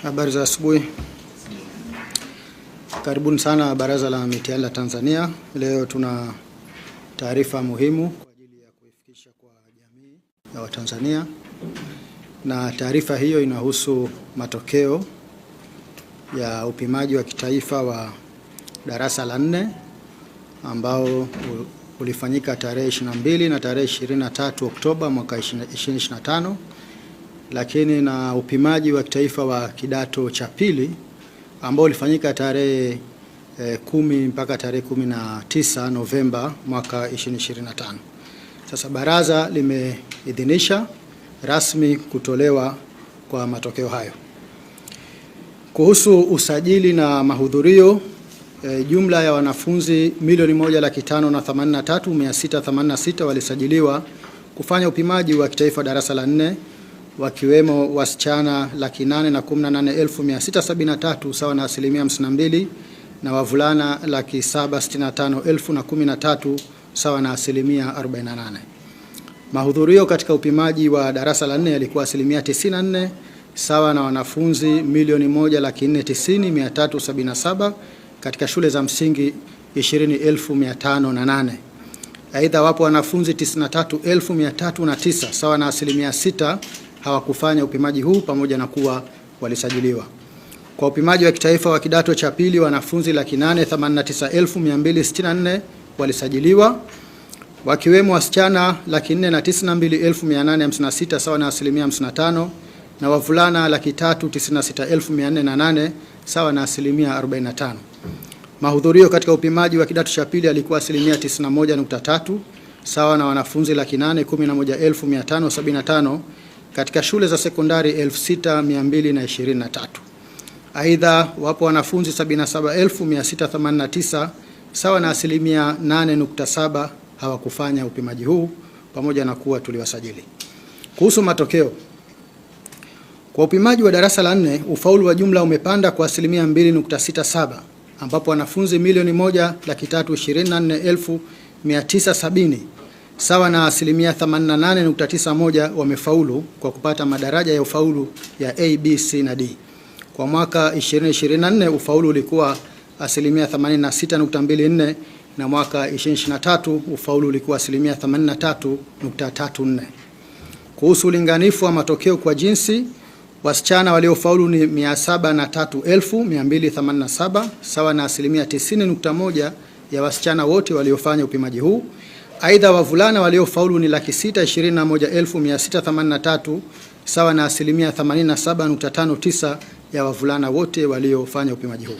Habari za asubuhi. Karibuni sana Baraza la Mitihani la Tanzania. Leo tuna taarifa muhimu kwa ajili ya kuifikisha kwa jamii ya Watanzania. Na taarifa hiyo inahusu matokeo ya upimaji wa kitaifa wa darasa la 4 ambao ulifanyika tarehe 22 na tarehe 23 Oktoba mwaka 2025. Lakini na upimaji wa kitaifa wa kidato cha pili ambao ulifanyika tarehe 10 mpaka tarehe 19 Novemba mwaka 2025. Sasa baraza limeidhinisha rasmi kutolewa kwa matokeo hayo. Kuhusu usajili na mahudhurio, jumla ya wanafunzi 1,583,686 walisajiliwa kufanya upimaji wa kitaifa darasa la 4, wakiwemo wasichana 818,673 sawa na 52%, na wavulana 765,013 sawa na 48%. Mahudhurio katika upimaji wa darasa la 4 yalikuwa 94% sawa na wanafunzi 1,490,377 katika shule za msingi 20,508. Aidha, wapo wanafunzi 93,309 sawa na 6% hawakufanya upimaji huu pamoja na kuwa walisajiliwa. Kwa upimaji wa kitaifa wa kidato cha pili, wanafunzi 889,264 walisajiliwa, wakiwemo wasichana 492,856 sawa na 55% na wavulana 396,408 sawa na 45%. Mahudhurio katika upimaji wa kidato cha pili alikuwa 91.3 sawa na wanafunzi 811,575 katika shule za sekondari 6,223. Aidha, wapo wanafunzi 77,689 sawa na 8.7% hawakufanya upimaji huu pamoja na kuwa tuliwasajili. Kuhusu matokeo, kwa upimaji wa darasa la 4 ufaulu wa jumla umepanda kwa 2.67 ambapo wanafunzi 1,324,970 sawa na 88.91 wamefaulu kwa kupata madaraja ya ufaulu ya A, B, C na D. Kwa mwaka 2024 ufaulu ulikuwa 86.24 na mwaka 2023 ufaulu ulikuwa 83.34. Kuhusu ulinganifu wa matokeo kwa jinsi, wasichana waliofaulu ni 703,287 sawa na 90.1 ya wasichana wote waliofanya upimaji huu. Aidha, wavulana waliofaulu ni 621,683 sawa na 87.59 ya wavulana wote waliofanya upimaji huu.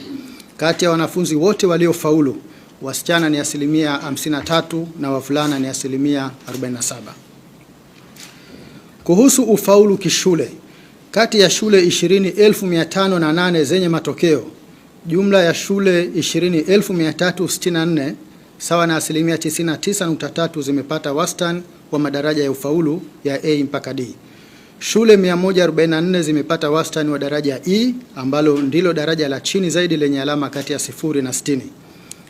Kati ya wanafunzi wote waliofaulu, wasichana ni 53% na wavulana ni 47%. Kuhusu ufaulu kishule, kati ya shule 20,508 zenye matokeo, jumla ya shule 20,364 sawa na 99.3 zimepata wastani wa madaraja ya ufaulu ya A mpaka D. Shule 144 zimepata wastani wa daraja E ambalo ndilo daraja la chini zaidi lenye alama kati ya 0 na 60.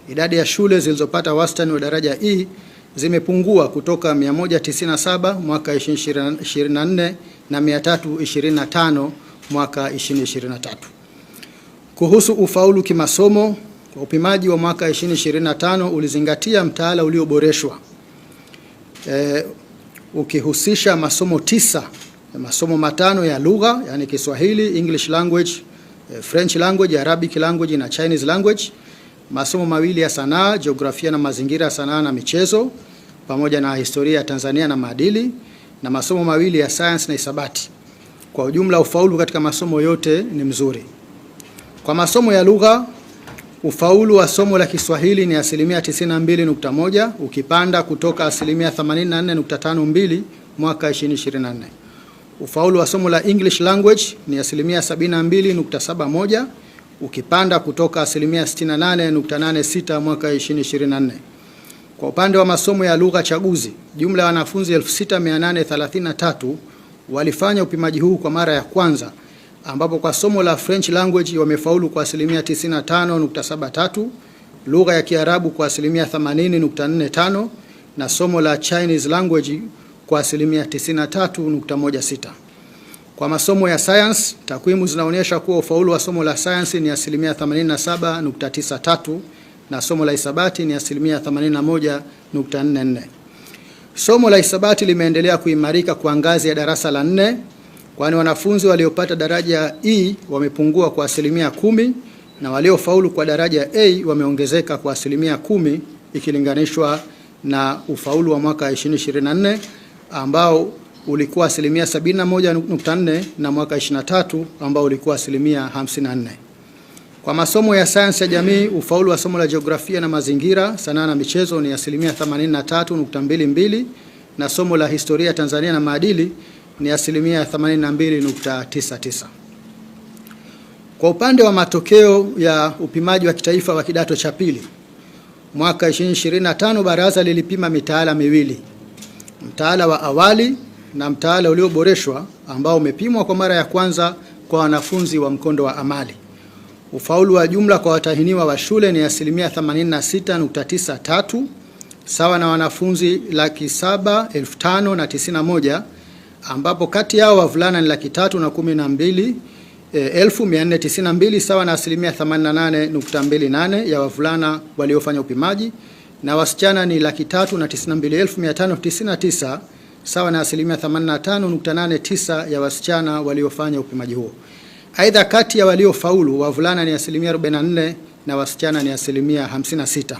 Idadi ya shule zilizopata wastani wa daraja E zimepungua kutoka 197 mwaka 2024 na 325 mwaka 2023. Kuhusu ufaulu kimasomo, kwa upimaji wa mwaka 2025 ulizingatia mtaala ulioboreshwa ukihusisha masomo 9, masomo 5 ya lugha, yani Kiswahili, English language, French language, Arabic language na Chinese language, masomo 2 ya sanaa, jiografia na mazingira, sanaa na michezo, pamoja na historia ya Tanzania na maadili, na masomo 2 ya science na hisabati. Kwa ujumla ufaulu katika masomo yote ni mzuri. Kwa masomo ya lugha, ufaulu wa somo la Kiswahili ni 92.1 ukipanda kutoka 84.52 mwaka 2024. Ufaulu wa somo la English language ni 72.71 ukipanda kutoka 68.86 mwaka 2024. Kwa upande wa masomo ya lugha chaguzi, jumla ya wanafunzi 6,833 walifanya upimaji huu kwa mara ya kwanza, ambapo kwa somo la French language wamefaulu kwa 95.73, lugha ya Kiarabu kwa 80.45 na somo la Chinese language kwa 93.16. Kwa masomo ya science, takwimu zinaonyesha kuwa ufaulu wa somo la science ni 87.93 na somo la hisabati ni 81.44. Somo la hisabati limeendelea kuimarika kwa ngazi ya darasa la 4, kwani wanafunzi waliopata daraja E wamepungua kwa 10% na waliofaulu kwa daraja A wameongezeka kwa 10% ikilinganishwa na ufaulu wa mwaka 2024 ambao ulikuwa 71.4 na mwaka 23 ambao ulikuwa 54%. Kwa masomo ya sayansi ya jamii, ufaulu wa somo la jiografia na mazingira, sanaa na michezo ni 83.22 na somo la historia Tanzania na maadili ni 82.99. Kwa upande wa matokeo ya upimaji wa kitaifa wa kidato cha pili, mwaka 2025 baraza lilipima mitaala miwili, mtaala wa awali na mtaala ulioboreshwa ambao umepimwa kwa mara ya kwanza kwa wanafunzi wa mkondo wa amali. Ufaulu wa jumla kwa watahiniwa wa shule ni 86.93 sawa na wanafunzi 705,091 ambapo kati yao wavulana ni 312,492 sawa na 88.28 ya wavulana waliofanya upimaji na wasichana ni 392,599 sawa na 85.89 ya wasichana waliofanya upimaji huo. Aidha, kati ya waliofaulu wavulana ni 44% na wasichana ni 56%.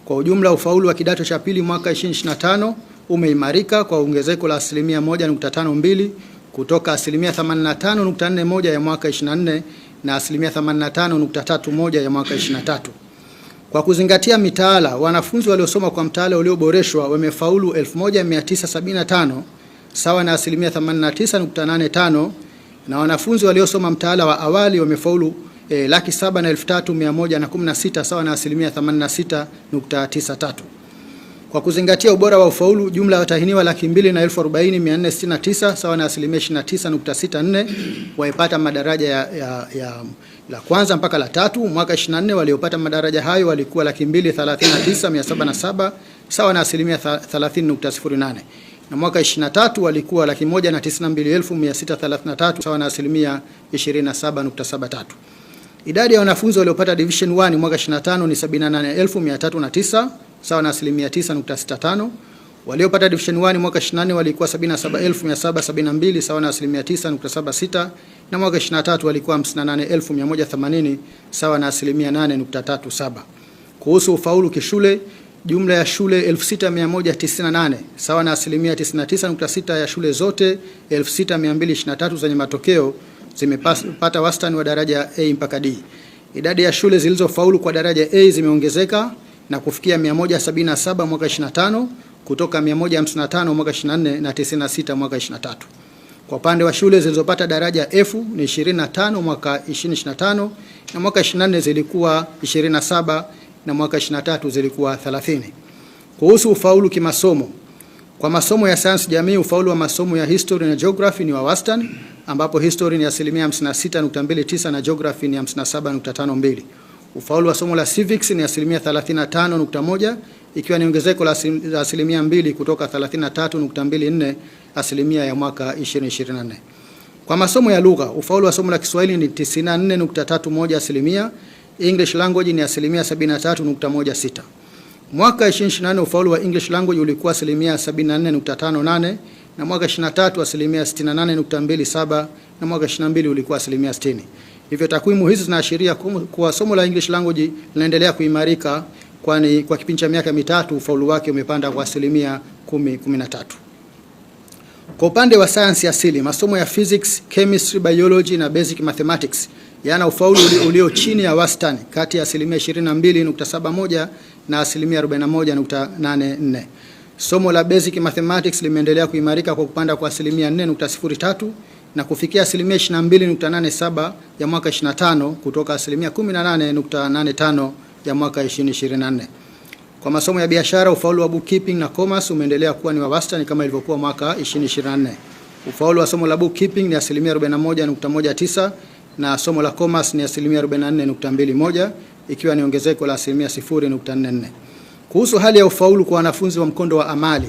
Kwa ujumla ufaulu wa kidato cha pili mwaka 2025 umeimarika kwa ongezeko la 1.52 kutoka 85.41 ya mwaka 24 na 85.31 ya mwaka 23. Kwa kuzingatia mitaala, wanafunzi waliosoma kwa mtaala ulioboreshwa wamefaulu 1975 sawa na 89.85 na wanafunzi waliosoma mtaala wa awali wamefaulu 703,116 sawa na 86.93. Kwa kuzingatia ubora wa ufaulu, jumla ya watahiniwa 240,469 sawa na 29.64 waipata madaraja ya la kwanza mpaka la 3. Mwaka 24 waliopata madaraja hayo walikuwa 239,707 sawa na 30.08. Na mwaka 23 walikuwa 192,633 sawa na 27.73. Idadi ya wanafunzi waliopata division 1 mwaka 25 ni 78,309 sawa na 9.65. Waliopata division 1 mwaka 24 walikuwa 77,772 sawa na 9.76 na mwaka 23 walikuwa 58,180 sawa na 8.37. Kuhusu ufaulu kishule, jumla ya shule 6,198 sawa na 99.6 ya shule zote 6,223 zenye matokeo zimepata wastani wa daraja A mpaka D. Idadi ya shule zilizofaulu kwa daraja A zimeongezeka na kufikia 177 mwaka 25 kutoka 155 mwaka 24 na 96 mwaka 23. Kwa upande wa shule zilizopata daraja F ni 25 mwaka 2025 na mwaka 24 zilikuwa 27 na mwaka 23 zilikuwa 30. Kuhusu ufaulu kimasomo, kwa masomo ya sayansi jamii, ufaulu wa masomo ya history na geography ni wa wastani ambapo history ni 56.29 na geography ni 57.52. Ufaulu wa somo la civics ni 35.1 ikiwa ni ongezeko la 2% kutoka 33.24 asilimia ya mwaka 2024. Kwa masomo ya lugha, ufaulu wa somo la Kiswahili ni 94.31 asilimia, English language ni 73.16. Mwaka 2024 ufaulu wa English language ulikuwa 74.58 na mwaka 23 68.27 na mwaka 22 ulikuwa 60. Hivyo takwimu hizi zinaashiria kuwa somo la English language linaendelea kuimarika, kwani kwa kipindi cha miaka mitatu ufaulu wake umepanda kwa 13. Kwa upande wa sayansi asili, masomo ya physics, chemistry, biology na basic mathematics yana ufaulu ulio chini ya wastani kati ya 22.71 na 41.84. Somo la basic mathematics limeendelea kuimarika kwa kupanda kwa 4.03 na kufikia 22.87 ya mwaka 25 kutoka 18.85 ya mwaka 2024. Kwa masomo ya biashara, ufaulu wa bookkeeping na commerce umeendelea kuwa ni wa wastani kama ilivyokuwa mwaka 2024. Ufaulu wa somo la bookkeeping ni 41.19 na somo la commerce ni 44.21 ikiwa ni ongezeko la 0.44. Kuhusu hali ya ufaulu kwa wanafunzi wa mkondo wa amali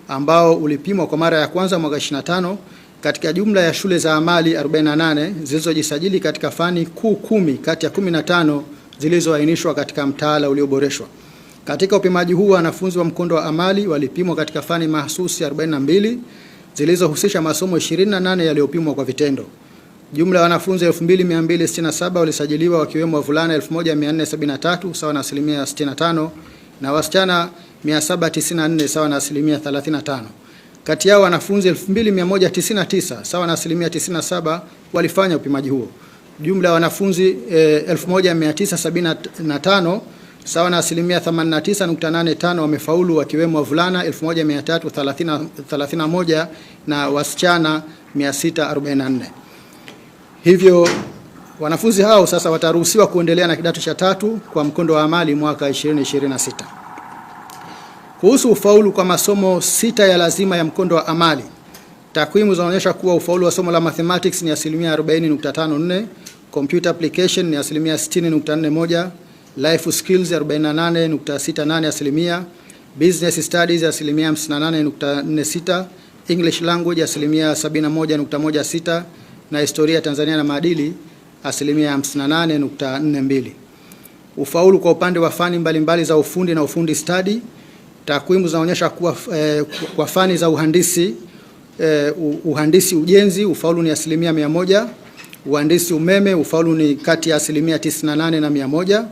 ambao ulipimwa kwa mara ya kwanza mwaka 25, katika jumla ya shule za amali 48 zilizojisajili katika fani kuu 10 kati ya 15 zilizoainishwa katika mtaala ulioboreshwa. Katika upimaji huu wanafunzi wa mkondo wa amali walipimwa katika fani mahsusi 42 zilizohusisha masomo 28 yaliyopimwa kwa vitendo. Jumla ya wanafunzi 2267 walisajiliwa wakiwemo wavulana 1473 sawa na 65% na wasichana 794 sawa na 35%. Kati yao wanafunzi 2199 sawa na 97% walifanya upimaji huo. Jumla ya wanafunzi 1975 sawa na 89.85 wamefaulu wakiwemo wavulana 1331 na wasichana 644. Hivyo wanafunzi hao sasa wataruhusiwa kuendelea na kidato cha 3 kwa mkondo wa amali mwaka 2026. Kuhusu ufaulu kwa masomo 6 ya lazima ya mkondo wa amali, takwimu zinaonyesha kuwa ufaulu wa somo la mathematics ni 40.54, computer application ni 60.41, life skills 48.68%, business studies 58.46%, English language 71.16% na historia Tanzania na maadili 58.42. Ufaulu kwa upande wa fani mbalimbali za ufundi na ufundi stadi, takwimu zinaonyesha kuwa kwa fani za uhandisi uhandisi ujenzi ufaulu ni 100%, uhandisi umeme ufaulu ni kati ya 98% na 100%,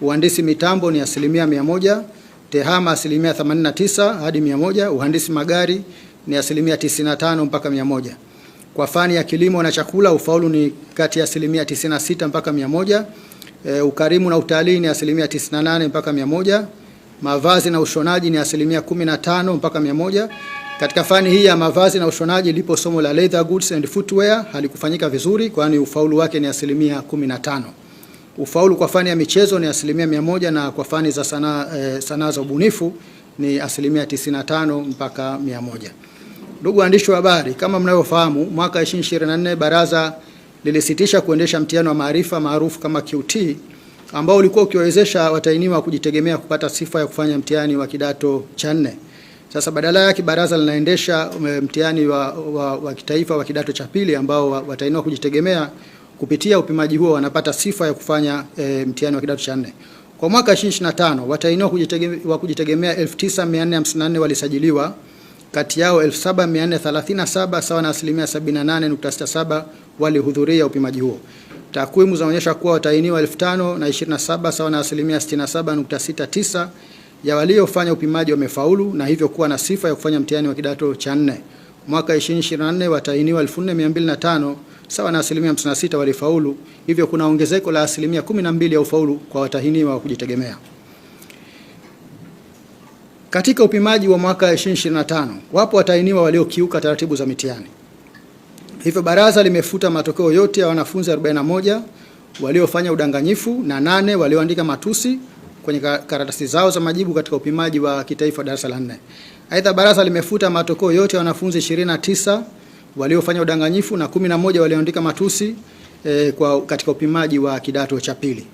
uhandisi mitambo ni 100%, tehama 89% hadi 100%, uhandisi magari ni 95% mpaka 100%. Kwa fani ya kilimo na chakula ufaulu ni kati ya 96% mpaka 100%, ukarimu na utalii ni 98% mpaka 100%, mavazi na ushonaji ni 15% mpaka 100%. Katika fani hii ya mavazi na ushonaji lipo somo la leather goods and footwear, halikufanyika vizuri kwani ufaulu wake ni 15%. Ufaulu kwa fani ya michezo ni 100% na kwa fani za sanaa za ubunifu ni 95% mpaka 100%. Ndugu waandishi wa habari, kama mnavyofahamu, mwaka 2024 baraza lilisitisha kuendesha mtihani wa maarifa maarufu kama QT ambao ulikuwa ukiwezesha watahiniwa kujitegemea kupata sifa ya kufanya mtihani wa kidato cha 4. Sasa badala yake baraza linaendesha mtihani wa kitaifa wa kidato cha pili ambao watahiniwa kujitegemea kupitia upimaji huo wanapata sifa ya kufanya mtihani wa kidato cha 4. Kwa mwaka 2025 watahiniwa kujitegemea 9454 walisajiliwa, kati yao 7437 sawa na 78.67 walihudhuria upimaji huo. Takwimu zinaonyesha kuwa watahiniwa 5027 sawa na 67.69 ya waliofanya upimaji wamefaulu na hivyo kuwa na sifa ya kufanya mtihani wa kidato cha 4. Mwaka 2024 watahiniwa 4205 sawa na 56% walifaulu, hivyo kuna ongezeko la 12% ya ufaulu kwa watahiniwa wa kujitegemea. Katika upimaji wa mwaka 2025 wapo watahiniwa waliokiuka taratibu za mitihani. Hivyo baraza limefuta matokeo yote ya wanafunzi 41 waliofanya udanganyifu na 8 walioandika matusi kwenye karatasi zao za majibu katika upimaji wa kitaifa darasa la 4. Aidha, baraza limefuta matokeo yote ya wanafunzi 29 waliofanya udanganyifu na 11 walioandika matusi katika upimaji wa kidato cha pili.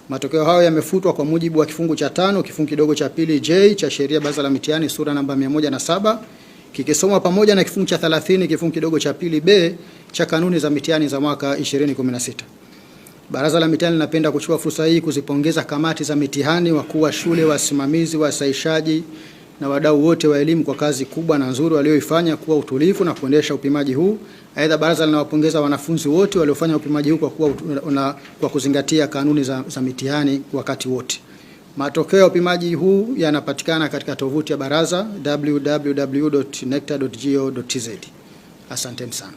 Matokeo hayo yamefutwa kwa mujibu wa kifungu cha 5 kifungu kidogo cha pili J cha sheria baraza la mitihani sura namba 107 kikisomwa pamoja na kifungu cha 30 kifungu kidogo cha pili B cha kanuni za mitihani za mwaka 2016. Baraza la mitihani linapenda kuchukua fursa hii kuzipongeza kamati za mitihani, wakuu wa shule, wasimamizi, wasahishaji na wadau wote wa elimu kwa kazi kubwa na nzuri walioifanya kuwa utulivu na kuendesha upimaji huu. Aidha, baraza linawapongeza wanafunzi wote waliofanya upimaji huu kwa kuzingatia kanuni za mitihani wakati wote. Matokeo ya upimaji huu yanapatikana katika tovuti ya baraza www.necta.go.tz. Asanteni sana.